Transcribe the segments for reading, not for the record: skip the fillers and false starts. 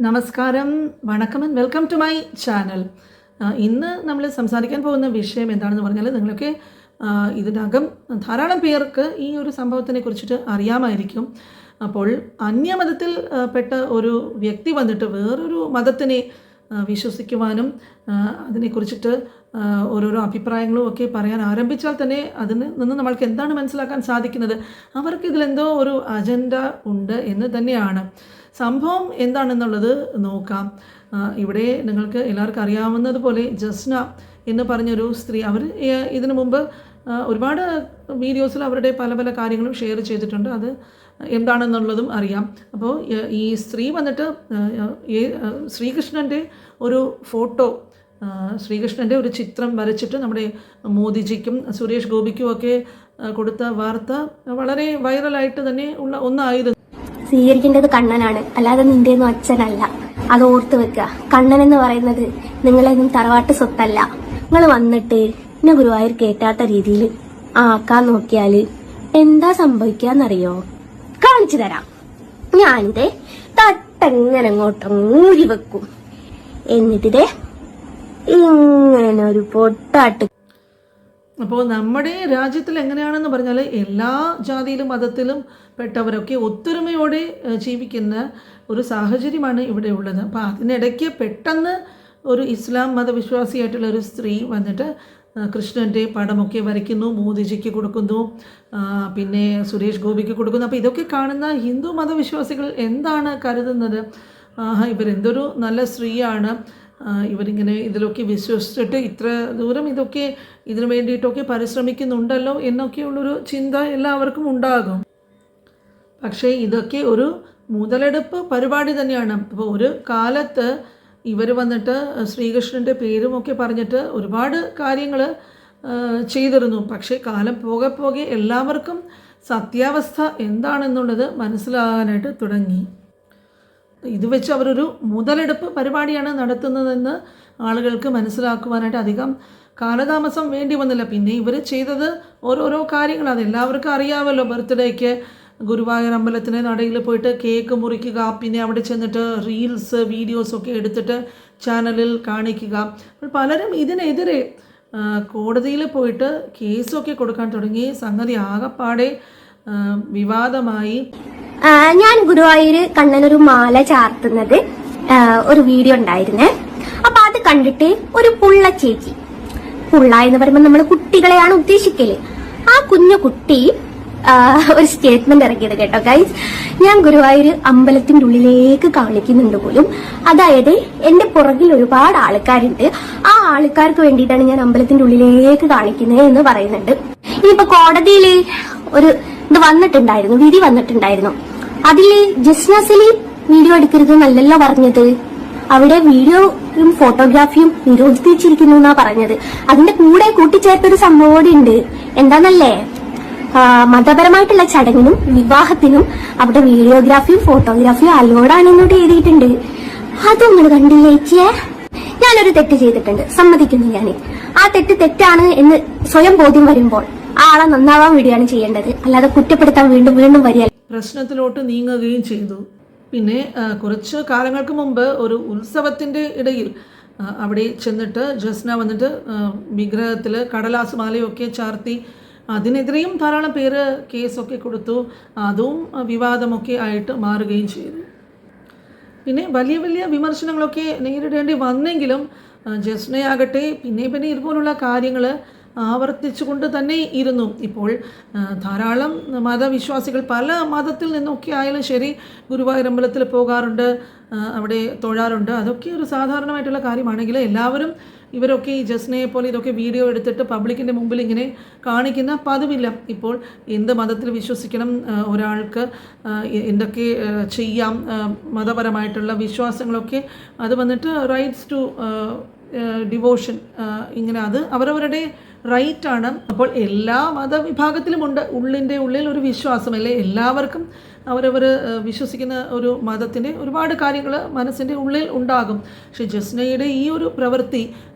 നമസ്കാരം, വണക്കം and welcome to my channel. ഇന്ന് നമ്മൾ സംസാരിക്കാൻ പോകുന്ന വിഷയം എന്താണെന്ന് പറഞ്ഞാൽ, നിങ്ങളൊക്കെ ഇതിനകം ധാരാളം പേർക്ക് ഈ ഒരു സംഭവത്തിനെ കുറിച്ചിട്ട് അറിയാമായിരിക്കും. അപ്പോൾ അന്യമതത്തിൽ പെട്ട ഒരു വ്യക്തി വന്നിട്ട് വേറൊരു മതത്തിനെ വിശ്വസിക്കുവാനും അതിനെക്കുറിച്ചിട്ട് ഓരോരോ അഭിപ്രായങ്ങളും ഒക്കെ പറയാൻ ആരംഭിച്ചാൽ തന്നെ അതിൽ നിന്ന് നമ്മൾക്ക് എന്താണ് മനസ്സിലാക്കാൻ സാധിക്കുന്നത്? അവർക്ക് ഇതിലെന്തോ ഒരു അജണ്ട ഉണ്ട് എന്ന് തന്നെയാണ്. സംഭവം എന്താണെന്നുള്ളത് നോക്കാം. ഇവിടെ നിങ്ങൾക്ക് എല്ലാവർക്കും അറിയാവുന്നതുപോലെ ജസ്ന എന്ന് പറഞ്ഞൊരു സ്ത്രീ, അവർ ഇതിനു മുമ്പ് ഒരുപാട് വീഡിയോസിൽ അവരുടെ പല പല കാര്യങ്ങളും ഷെയർ ചെയ്തിട്ടുണ്ട്. അത് എന്താണെന്നുള്ളതും അറിയാം. അപ്പോൾ ഈ സ്ത്രീ വന്നിട്ട് ശ്രീകൃഷ്ണൻ്റെ ഒരു ഫോട്ടോ, ശ്രീകൃഷ്ണൻ്റെ ഒരു ചിത്രം വരച്ചിട്ട് നമ്മുടെ മോദിജിക്കും സുരേഷ് ഗോപിക്കും ഒക്കെ കൊടുത്ത വാർത്ത വളരെ വൈറലായിട്ട് തന്നെ ഉള്ള ഒന്നായിരുന്നു. സ്വീകരിക്കേണ്ടത് കണ്ണനാണ്, അല്ലാതെ നിന്റെയൊന്നും അച്ഛനല്ല. അത് ഓർത്ത് വെക്കുക. കണ്ണൻ എന്ന് പറയുന്നത് നിങ്ങളെയൊന്നും തറവാട്ട് സ്വത്തല്ല. നിങ്ങൾ വന്നിട്ട് എന്നെ ഗുരുവായൂർ കേറ്റാത്ത രീതിയിൽ ആക്കാൻ നോക്കിയാല് എന്താ സംഭവിക്കാന്നറിയോ? കാണിച്ചു തരാം. ഞാനിതേ തട്ടെങ്ങനെ അങ്ങോട്ടും ഊരി വെക്കും, എന്നിട്ടിതേ ഇങ്ങനെ ഒരു പൊട്ടാട്ട്. അപ്പോൾ നമ്മുടെ രാജ്യത്തിൽ എങ്ങനെയാണെന്ന് പറഞ്ഞാൽ എല്ലാ ജാതിയിലും മതത്തിലും പെട്ടവരൊക്കെ ഒത്തൊരുമയോടെ ജീവിക്കുന്ന ഒരു സാഹചര്യമാണ് ഇവിടെ ഉള്ളത്. അപ്പോൾ അതിനിടയ്ക്ക് പെട്ടെന്ന് ഒരു ഇസ്ലാം മതവിശ്വാസിയായിട്ടുള്ള ഒരു സ്ത്രീ വന്നിട്ട് കൃഷ്ണൻ്റെ പടമൊക്കെ വരയ്ക്കുന്നു, മോദിജിക്ക് കൊടുക്കുന്നു, പിന്നെ സുരേഷ് ഗോപിക്ക് കൊടുക്കുന്നു. അപ്പോൾ ഇതൊക്കെ കാണുന്ന ഹിന്ദു മതവിശ്വാസികൾ എന്താണ് കരുതുന്നത്? ഇവരെന്തൊരു നല്ല സ്ത്രീയാണ്, ഇവരിങ്ങനെ ഇതിലൊക്കെ വിശ്വസിച്ചിട്ട് ഇത്ര ദൂരം ഇതൊക്കെ ഇതിനു വേണ്ടിയിട്ടൊക്കെ പരിശ്രമിക്കുന്നുണ്ടല്ലോ എന്നൊക്കെയുള്ളൊരു ചിന്ത എല്ലാവർക്കും ഉണ്ടാകും. പക്ഷേ ഇതൊക്കെ ഒരു മുതലെടുപ്പ് പരിപാടി തന്നെയാണ്. അപ്പോൾ ഒരു കാലത്ത് ഇവർ വന്നിട്ട് ശ്രീകൃഷ്ണൻ്റെ പേരുമൊക്കെ പറഞ്ഞിട്ട് ഒരുപാട് കാര്യങ്ങൾ ചെയ്തിരുന്നു. പക്ഷേ കാലം പോകെ പോകെ എല്ലാവർക്കും സത്യാവസ്ഥ എന്താണെന്നുള്ളത് മനസ്സിലാകാനായിട്ട് തുടങ്ങി. ഇത് വെച്ച് അവരൊരു മുതലെടുപ്പ് പരിപാടിയാണ് നടത്തുന്നതെന്ന് ആളുകൾക്ക് മനസ്സിലാക്കുവാനായിട്ട് അധികം കാലതാമസം വേണ്ടി വന്നില്ല. പിന്നെ ഇവർ ചെയ്തത് ഓരോരോ കാര്യങ്ങൾ അതെല്ലാവർക്കും അറിയാമല്ലോ. ബർത്ത്ഡേക്ക് ഗുരുവായൂർ അമ്പലത്തിന് നടയിൽ പോയിട്ട് കേക്ക് മുറിക്കുക, പിന്നെ അവിടെ ചെന്നിട്ട് റീൽസ് വീഡിയോസൊക്കെ എടുത്തിട്ട് ചാനലിൽ കാണിക്കുക. പലരും ഇതിനെതിരെ കോടതിയിൽ പോയിട്ട് കേസൊക്കെ കൊടുക്കാൻ തുടങ്ങി. സംഗതി ആകപ്പാടെ വിവാദമായി. ഞാൻ ഗുരുവായൂര് കണ്ണനൊരു മാല ചാർത്തുന്നത് ഒരു വീഡിയോ ഉണ്ടായിരുന്നേ. അപ്പൊ അത് കണ്ടിട്ട് ഒരു പുള്ള ചേച്ചി, പുള്ള എന്ന് പറയുമ്പോൾ നമ്മൾ കുട്ടികളെയാണ് ഉദ്ദേശിക്കല്, ആ കുഞ്ഞു കുട്ടി ഒരു സ്റ്റേറ്റ്മെന്റ് ഇറക്കിയത് കേട്ടോ ഗൈസ്. ഞാൻ ഗുരുവായൂര് അമ്പലത്തിന്റെ ഉള്ളിലേക്ക് കാണിക്കുന്നുണ്ട് പോലും, അതായത് എന്റെ പുറകിൽ ഒരുപാട് ആൾക്കാരുണ്ട്, ആ ആൾക്കാർക്ക് വേണ്ടിയിട്ടാണ് ഞാൻ അമ്പലത്തിന്റെ ഉള്ളിലേക്ക് കാണിക്കുന്നത് എന്ന് പറയുന്നുണ്ട്. ഇനിയിപ്പോ കോടതിയില് ഒരു ഇത് വന്നിട്ടുണ്ടായിരുന്നു, വിധി വന്നിട്ടുണ്ടായിരുന്നു. അതില് ജസ്ന സലീം വീഡിയോ എടുക്കരുതെന്നല്ലല്ലോ പറഞ്ഞത്, അവിടെ വീഡിയോയും ഫോട്ടോഗ്രാഫിയും നിരോധിച്ചിരിക്കുന്നു എന്നാ പറഞ്ഞത്. അതിന്റെ കൂടെ കൂട്ടിച്ചേർത്തൊരു സംഭവം കൂടി ഉണ്ട്. എന്താന്നല്ലേ, മതപരമായിട്ടുള്ള ചടങ്ങിനും വിവാഹത്തിനും അവിടെ വീഡിയോഗ്രാഫിയും ഫോട്ടോഗ്രാഫിയും അലോഡാണെന്നോട്ട് എഴുതിയിട്ടുണ്ട്. അതും നിങ്ങൾ കണ്ടില്ലേ ചേച്ചിയെ? ഞാനൊരു തെറ്റ് ചെയ്തിട്ടുണ്ട്, സമ്മതിക്കുന്നു ഞാൻ. ആ തെറ്റാണ് എന്ന് സ്വയം ബോധ്യം വരുമ്പോൾ ആളെ നന്നാവാൻ വേണ്ടിയാണ് ചെയ്യേണ്ടത്, അല്ലാതെ കുറ്റപ്പെടുത്താൻ വീണ്ടും വീണ്ടും വരിക. പ്രശ്നത്തിലോട്ട് നീങ്ങുകയും ചെയ്തു. പിന്നെ കുറച്ച് കാലങ്ങൾക്ക് മുമ്പ് ഒരു ഉത്സവത്തിൻ്റെ ഇടയിൽ അവിടെ ചെന്നിട്ട് ജസ്ന വന്നിട്ട് വിഗ്രഹത്തിൽ കടലാസ് മാലയൊക്കെ ചാർത്തി. അതിനെതിരെയും ധാരാളം പേര് കേസൊക്കെ കൊടുത്തു. അതും വിവാദമൊക്കെ ആയിട്ട് മാറുകയും ചെയ്തു. പിന്നെ വലിയ വലിയ വിമർശനങ്ങളൊക്കെ നേരിടേണ്ടി വന്നെങ്കിലും ജസ്നയാകട്ടെ പിന്നെ ഇതുപോലുള്ള കാര്യങ്ങൾ ആവർത്തിച്ചുകൊണ്ട് തന്നെ ഇരുന്നു. ഇപ്പോൾ ധാരാളം മതവിശ്വാസികൾ പല മതത്തിൽ നിന്നൊക്കെ ആയാലും ശരി ഗുരുവായൂർ അമ്പലത്തിൽ പോകാറുണ്ട്, അവിടെ തൊഴാറുണ്ട്. അതൊക്കെ ഒരു സാധാരണമായിട്ടുള്ള കാര്യമാണെങ്കിൽ എല്ലാവരും ഇവരൊക്കെ ഈ ജസ്നയെ പോലെ ഇതൊക്കെ വീഡിയോ എടുത്തിട്ട് പബ്ലിക്കിൻ്റെ മുമ്പിൽ ഇങ്ങനെ കാണിക്കുന്ന പതിവില്ല. ഇപ്പോൾ എന്ത് മതത്തിൽ വിശ്വസിക്കണം, ഒരാൾക്ക് എന്തൊക്കെ ചെയ്യാം, മതപരമായിട്ടുള്ള വിശ്വാസങ്ങളൊക്കെ അത് വന്നിട്ട് റൈറ്റ്സ് ടു ഡിവോഷൻ, ഇങ്ങനെ അത് അവരവരുടെ റൈറ്റാണ്. അപ്പോൾ എല്ലാ മതവിഭാഗത്തിലുമുണ്ട് ഉള്ളിൻ്റെ ഉള്ളിൽ ഒരു വിശ്വാസമല്ലേ. എല്ലാവർക്കും അവരവർ വിശ്വസിക്കുന്ന ഒരു മതത്തിൻ്റെ ഒരുപാട് കാര്യങ്ങൾ മനസ്സിൻ്റെ ഉള്ളിൽ ഉണ്ടാകും. പക്ഷേ ജസ്നയുടെ ഈ ഒരു പ്രവൃത്തി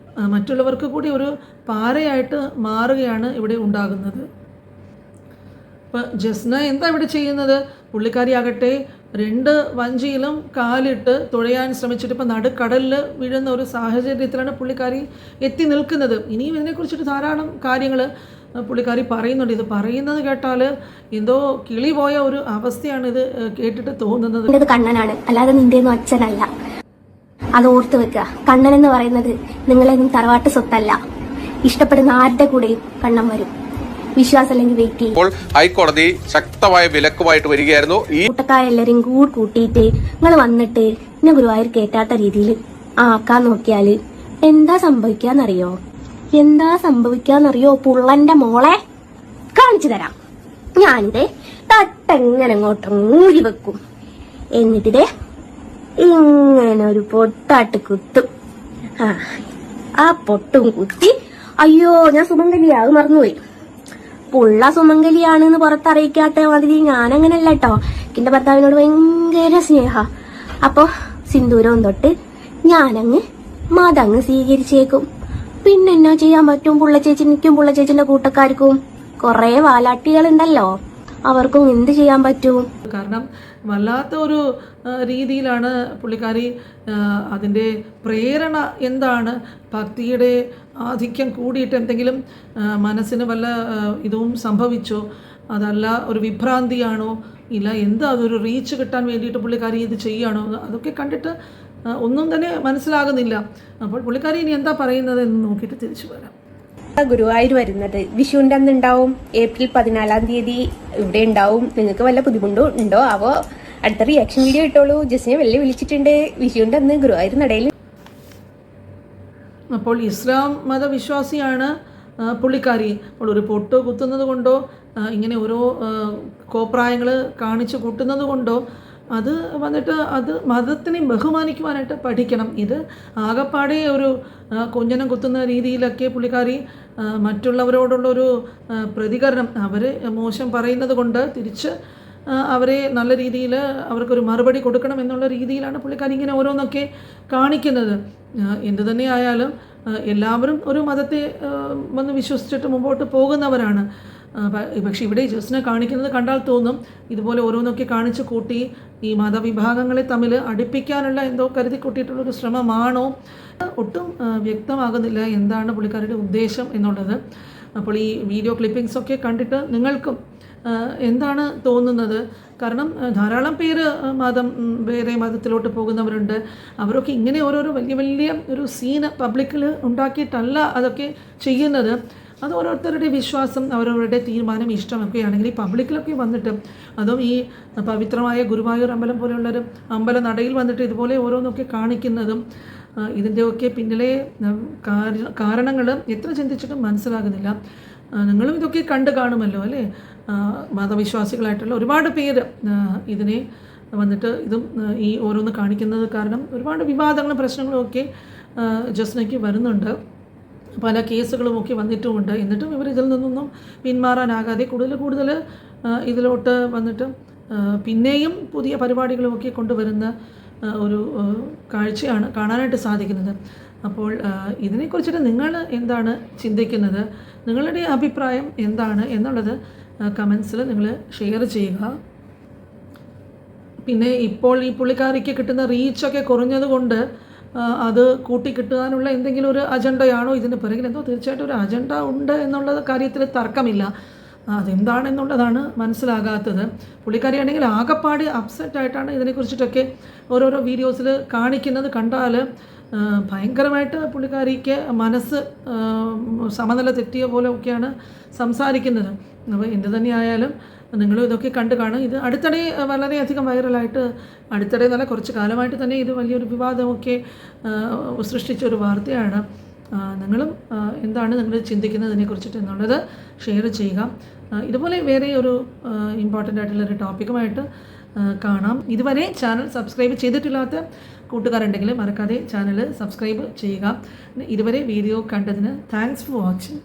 മറ്റുള്ളവർക്ക് കൂടി ഒരു പാരയായിട്ട് മാറുകയാണ് ഇവിടെ ഉണ്ടാകുന്നത്. അപ്പോൾ ജസ്ന എന്താ ഇവിടെ ചെയ്യുന്നത്? പുള്ളിക്കാരിയാകട്ടെ 2 വഞ്ചിയിലും കാലിട്ട് തുഴയാൻ ശ്രമിച്ചിട്ട് ഇപ്പോൾ നടുക്കടലിൽ വീഴുന്ന ഒരു സാഹചര്യത്തിലാണ് പുള്ളിക്കാരി എത്തി നിൽക്കുന്നത്. ഇനിയും ഇതിനെക്കുറിച്ചിട്ട് ധാരാളം കാര്യങ്ങൾ പുള്ളിക്കാരി പറയുന്നുണ്ട്. ഇത് പറയുന്നത് കേട്ടാൽ എന്തോ കിളി പോയ ഒരു അവസ്ഥയാണ് ഇത് കേട്ടിട്ട് തോന്നുന്നത്. ഇത് കണ്ണനാണ്, അല്ലാതെ നിന്റെയൊന്നും അച്ഛനല്ല. അത് ഓർത്ത് വെക്കുക. കണ്ണൻ എന്ന് പറയുന്നത് നിങ്ങളെയൊന്നും തറവാട്ട് സ്വത്തല്ല. ഇഷ്ടപ്പെടുന്ന ആരുടെ കൂടെയും കണ്ണൻ വരും. വിശ്വാസം അല്ലെങ്കിൽ വെയിറ്റ് ചെയ്യും. ഇപ്പോൾ ഹൈക്കോടതി ശക്തമായ വിലക്കുമായിട്ട് വരികയായിരുന്നു. ഈ കൂട്ടക്കാരെല്ലാരും കൂട്ടിയിട്ട് നിങ്ങൾ വന്നിട്ട് ഇന്നെ ഗുരുവായൂർ കേറ്റാത്ത രീതിയിൽ ആക്കാൻ നോക്കിയാല് എന്താ സംഭവിക്കാന്നറിയോ? പുള്ളന്റെ മോളെ കാണിച്ചു തരാം. ഞാനിതേ തട്ടെങ്ങനെ അങ്ങോട്ടും ഊരി വെക്കും. എന്നിട്ടിതേ ഇങ്ങനെ ഒരു പൊട്ടാട്ട് കുത്തും. ആ പൊട്ടും കുത്തി, അയ്യോ ഞാൻ സുമംഗലിയാ, അത് മറന്നുപോയി. പുള്ള സുമംഗലിയാണെന്ന് പുറത്തറിയിക്കാത്ത മാതിരി ഞാനങ്ങനല്ല കേട്ടോ. എന്റെ ഭർത്താവിനോട് ഭയങ്കര സ്നേഹ. അപ്പൊ സിന്ദൂരവും തൊട്ട് ഞാനങ്ങ് മതങ്ങ് സ്വീകരിച്ചേക്കും. പിന്നെ എന്നാ ചെയ്യാൻ പറ്റും? പുള്ളച്ചേച്ചിനിക്കും പുള്ളച്ചേച്ചിന്റെ കൂട്ടക്കാർക്കും കൊറേ വാലാട്ടികളുണ്ടല്ലോ, അവർക്കും എന്ത് ചെയ്യാൻ പറ്റും? കാരണം വല്ലാത്ത ഒരു രീതിയിലാണ് പുള്ളിക്കാരി അതിൻ്റെ പ്രേരണ എന്താണ്? ഭക്തിയുടെ ആധിക്യം കൂടിയിട്ട് എന്തെങ്കിലും മനസ്സിന് വല്ല ഇതും സംഭവിച്ചോ? അതല്ല ഒരു വിഭ്രാന്തിയാണോ? ഇല്ല എന്താ അതൊരു റീച്ച് കിട്ടാൻ വേണ്ടിയിട്ട് പുള്ളിക്കാരി ഇത് ചെയ്യുകയാണോ? അതൊക്കെ കണ്ടിട്ട് ഒന്നും തന്നെ മനസ്സിലാകുന്നില്ല. അപ്പോൾ പുള്ളിക്കാരി ഇനി എന്താ പറയുന്നത് എന്ന് നോക്കിയിട്ട് തിരിച്ചു വരാം. ഗുരുവായൂർ വരുന്നത് വിഷുവിൻ്റെ അന്ന് ഉണ്ടാവും. ഏപ്രിൽ 14-ാം തീയതി ഇവിടെ ഉണ്ടാവും. നിങ്ങൾക്ക് വല്ല ബുദ്ധിമുട്ടും ഉണ്ടോ ആവോ? അടുത്ത റിയാക്ഷൻ വീഡിയോ ഇട്ടോളൂ. ജസ്റ്റിനെ വെള്ളി വിളിച്ചിട്ടുണ്ട്. വിഷുവിൻ്റെ അന്ന് ഗുരുവായൂർ നടയിൽ. അപ്പോൾ ഇസ്ലാം മതവിശ്വാസിയാണ് പുള്ളിക്കാരി. അപ്പോൾ ഒരു പൊട്ട് കുത്തുന്നത് കൊണ്ടോ ഇങ്ങനെ ഓരോ കോപ്രായങ്ങൾ കാണിച്ചു കൂട്ടുന്നത് കൊണ്ടോ അത് വന്നിട്ട് അത് മതത്തിനെ ബഹുമാനിക്കുവാനായിട്ട് പഠിക്കണം. ഇത് ആകപ്പാടെ ഒരു കൊഞ്ഞനം കുത്തുന്ന രീതിയിലൊക്കെ പുള്ളിക്കാരി മറ്റുള്ളവരോടുള്ളൊരു പ്രതികരണം, അവർ മോശം പറയുന്നത് കൊണ്ട് തിരിച്ച് അവരെ നല്ല രീതിയിൽ അവർക്കൊരു മറുപടി കൊടുക്കണം എന്നുള്ള രീതിയിലാണ് പുള്ളിക്കാരി ഇങ്ങനെ ഓരോന്നൊക്കെ കാണിക്കുന്നത്. എന്തു തന്നെ ആയാലും എല്ലാവരും ഒരു മതത്തെ വന്ന് വിശ്വസിച്ചിട്ട് മുമ്പോട്ട് പോകുന്നവരാണ്. പക്ഷെ ഇവിടെ ജസ്റ്റിനെ കാണിക്കുന്നത് കണ്ടാൽ തോന്നും ഇതുപോലെ ഓരോന്നൊക്കെ കാണിച്ചു കൂട്ടി ഈ മതവിഭാഗങ്ങളെ തമ്മിൽ അടുപ്പിക്കാനുള്ള എന്തോ കരുതി കൂട്ടിയിട്ടുള്ളൊരു ശ്രമമാണോ? ഒട്ടും വ്യക്തമാകുന്നില്ല എന്താണ് പുള്ളിക്കാരുടെ ഉദ്ദേശം എന്നുള്ളത്. അപ്പോൾ ഈ വീഡിയോ ക്ലിപ്പിങ്സൊക്കെ കണ്ടിട്ട് നിങ്ങൾക്കും എന്താണ് തോന്നുന്നത്? കാരണം ധാരാളം പേര് വേറെ മതത്തിലോട്ട് പോകുന്നവരുണ്ട്. അവരൊക്കെ ഇങ്ങനെ ഓരോരോ വലിയ വലിയ ഒരു സീന് പബ്ലിക്കിൽ ഉണ്ടാക്കിയിട്ടല്ല അതൊക്കെ ചെയ്യുന്നത്. അത് ഓരോരുത്തരുടെ വിശ്വാസം, അവരവരുടെ തീരുമാനം, ഇഷ്ടമൊക്കെ ആണെങ്കിൽ ഈ പബ്ലിക്കിലൊക്കെ വന്നിട്ട്, അതും ഈ പവിത്രമായ ഗുരുവായൂർ അമ്പലം പോലെയുള്ളൊരു അമ്പല നടയിൽ വന്നിട്ട് ഇതുപോലെ ഓരോന്നൊക്കെ കാണിക്കുന്നതും ഇതിൻ്റെയൊക്കെ പിന്നിലെ കാരണങ്ങൾ എത്ര ചിന്തിച്ചിട്ടും മനസ്സിലാകുന്നില്ല. നിങ്ങളും ഇതൊക്കെ കണ്ടു കാണുമല്ലോ അല്ലേ? മതവിശ്വാസികളായിട്ടുള്ള ഒരുപാട് പേര് ഇതിനെ വന്നിട്ട് ഇതും ഈ ഓരോന്ന് കാണിക്കുന്നത് കാരണം ഒരുപാട് വിവാദങ്ങളും പ്രശ്നങ്ങളും ഒക്കെ ജസ്നയ്ക്ക് വരുന്നുണ്ട്. പല കേസുകളുമൊക്കെ വന്നിട്ടുമുണ്ട്. എന്നിട്ടും ഇവർ ഇതിൽ നിന്നൊന്നും പിന്മാറാനാകാതെ കൂടുതൽ ഇതിലോട്ട് വന്നിട്ട് പിന്നെയും പുതിയ പരിപാടികളുമൊക്കെ കൊണ്ടുവരുന്ന ഒരു കാഴ്ചയാണ് കാണാനായിട്ട് സാധിക്കുന്നത്. അപ്പോൾ ഇതിനെക്കുറിച്ചിട്ട് നിങ്ങൾ എന്താണ് ചിന്തിക്കുന്നത്? നിങ്ങളുടെ അഭിപ്രായം എന്താണ് എന്നുള്ളത് കമൻസിൽ നിങ്ങൾ ഷെയർ ചെയ്യുക. പിന്നെ ഇപ്പോൾ ഈ പുള്ളിക്കാരിക്ക് കിട്ടുന്ന റീച്ചൊക്കെ കുറഞ്ഞത് കൊണ്ട് അത് കൂട്ടിക്കിട്ടാനുള്ള എന്തെങ്കിലും ഒരു അജണ്ടയാണോ ഇതിന് പിറകിൽ? എന്തോ തീർച്ചയായിട്ടും ഒരു അജണ്ട ഉണ്ട് എന്നുള്ള കാര്യത്തിൽ തർക്കമില്ല. അതെന്താണെന്നുള്ളതാണ് മനസ്സിലാകാത്തത്. പുള്ളിക്കാരിയാണെങ്കിൽ ആകെപ്പാട് അപ്സെറ്റായിട്ടാണ് ഇതിനെക്കുറിച്ചിട്ടൊക്കെ ഓരോരോ വീഡിയോസിൽ കാണിക്കുന്നത്. കണ്ടാൽ ഭയങ്കരമായിട്ട് പുള്ളിക്കാരിക്ക് മനസ്സ് സമനില തെറ്റിയ പോലെയൊക്കെയാണ് സംസാരിക്കുന്നത്. അപ്പോൾ എന്ത് തന്നെയായാലും നിങ്ങളും ഇതൊക്കെ കണ്ടു കാണും. ഇത് അടുത്തിടെ വളരെയധികം വൈറലായിട്ട്, അടുത്തിടെ നല്ല കുറച്ച് കാലമായിട്ട് തന്നെ ഇത് വലിയൊരു വിവാദമൊക്കെ സൃഷ്ടിച്ചൊരു വാർത്തയാണ്. നിങ്ങളും എന്താണ് നിങ്ങൾ ചിന്തിക്കുന്നതിനെക്കുറിച്ചിട്ട് എന്നുള്ളത് ഷെയർ ചെയ്യുക. ഇതുപോലെ വേറെ ഒരു ഇമ്പോർട്ടൻ്റ് ആയിട്ടുള്ളൊരു ടോപ്പിക്കുമായിട്ട് കാണാം. ഇതുവരെ ചാനൽ സബ്സ്ക്രൈബ് ചെയ്തിട്ടില്ലാത്ത കൂട്ടുകാരുണ്ടെങ്കിൽ മറക്കാതെ ചാനൽ സബ്സ്ക്രൈബ് ചെയ്യുക. ഇതുവരെ വീഡിയോ കണ്ടതിന് താങ്ക്സ് ഫോർ വാച്ചിങ്.